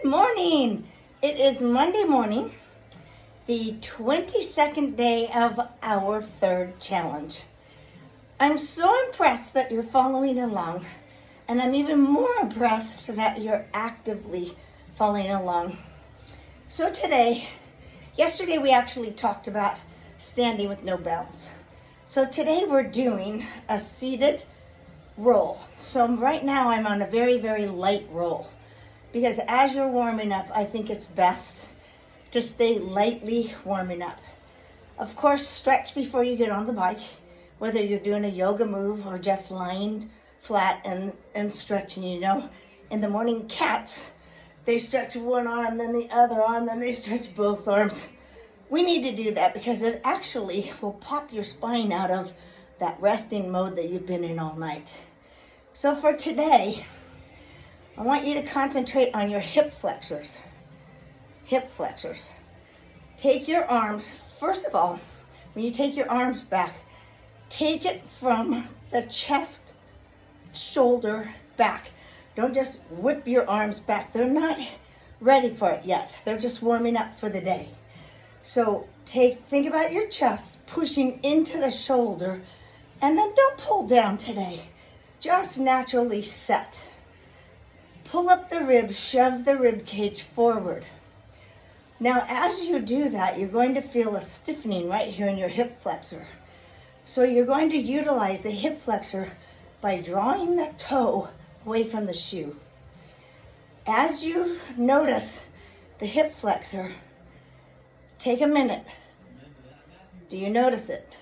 Good morning. It is Monday morning, the 22nd day of our third challenge. I'm so impressed that you're following along, and I'm even more impressed that you're actively following along. So yesterday we actually talked about standing with no balance. So today we're doing a seated roll. So right now I'm on a very, very light roll, because as you're warming up, I think it's best to stay lightly warming up. Of course, stretch before you get on the bike, whether you're doing a yoga move or just lying flat and stretching. You know, in the morning cats, they stretch one arm, then the other arm, then they stretch both arms. We need to do that because it actually will pop your spine out of that resting mode that you've been in all night. So for today, I want you to concentrate on your hip flexors. Hip flexors. Take your arms, first of all, when you take your arms back, take it from the chest, shoulder back. Don't just whip your arms back. They're not ready for it yet. They're just warming up for the day. So think about your chest pushing into the shoulder, and then don't pull down today. Just naturally set. Pull up the ribs, shove the rib cage forward. Now, as you do that, you're going to feel a stiffening right here in your hip flexor. So you're going to utilize the hip flexor by drawing the toe away from the shoe. As you notice the hip flexor, take a minute. Do you notice it?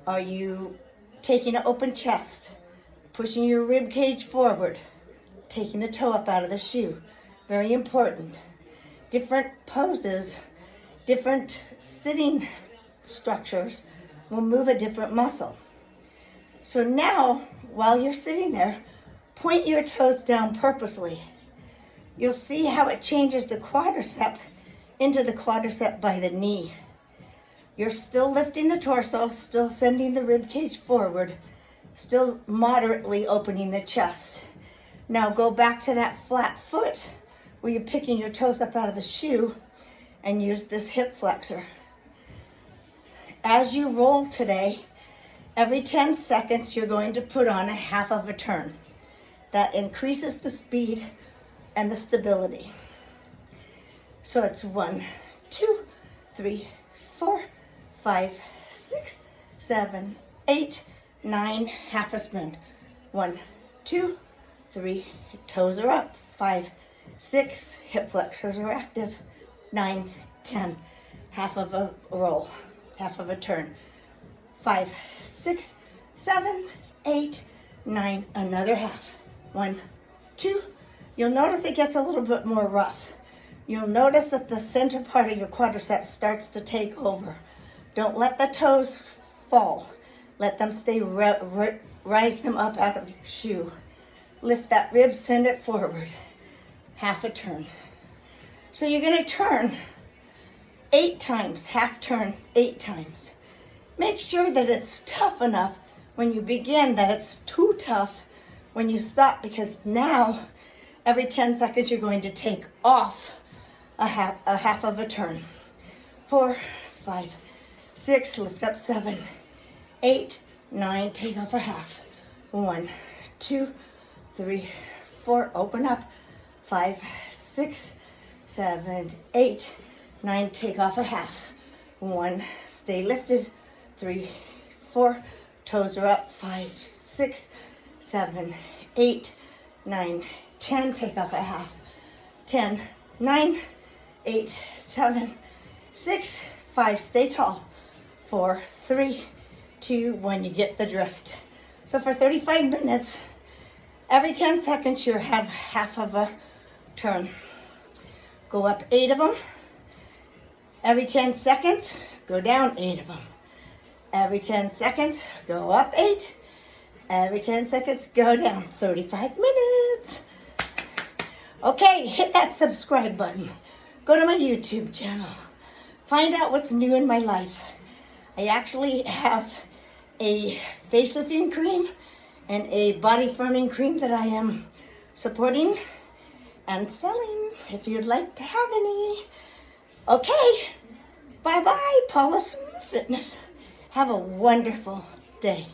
Are you taking an open chest, pushing your rib cage forward? Taking the toe up out of the shoe. Very important. Different poses, different sitting structures will move a different muscle. So now, while you're sitting there, point your toes down purposely. You'll see how it changes the quadricep into the quadricep by the knee. You're still lifting the torso, still sending the rib cage forward, still moderately opening the chest. Now go back to that flat foot where you're picking your toes up out of the shoe and use this hip flexor. As you roll today, every 10 seconds you're going to put on a half of a turn. That increases the speed and the stability. So it's 1, 2, 3, 4, 5, 6, 7, 8, 9, half a sprint. 1, 2, 3, toes are up. 5, 6, hip flexors are active. 9, 10, half of a roll, half of a turn. 5, 6, 7, 8, 9, another half. 1, 2, you'll notice it gets a little bit more rough. You'll notice that the center part of your quadriceps starts to take over. Don't let the toes fall. Let them stay, rise them up out of your shoe. Lift that rib, send it forward. Half a turn. So you're going to turn 8 times, half turn 8 times. Make sure that it's tough enough when you begin, that it's too tough when you stop, because now every 10 seconds you're going to take off a half of a turn. 4, 5, 6, lift up 7, 8, 9, take off a half. 1, 2, 3, 4, open up. 5, 6, 7, 8, 9, take off a half. 1, stay lifted. 3, 4, toes are up. 5, 6, 7, 8, 9, 10, take off a half. 10, 9, 8, 7, 6, 5, stay tall. 4, 3, 2, 1, you get the drift. So for 35 minutes, every 10 seconds, you have half of a turn. Go up 8 of them. Every 10 seconds, go down 8 of them. Every 10 seconds, go up 8. Every 10 seconds, go down 35 minutes. Okay, hit that subscribe button. Go to my YouTube channel. Find out what's new in my life. I actually have a facelifting cream and a body firming cream that I am supporting. and selling if you'd like to have any. Okay, bye-bye, Paula Smooth Fitness. Have a wonderful day.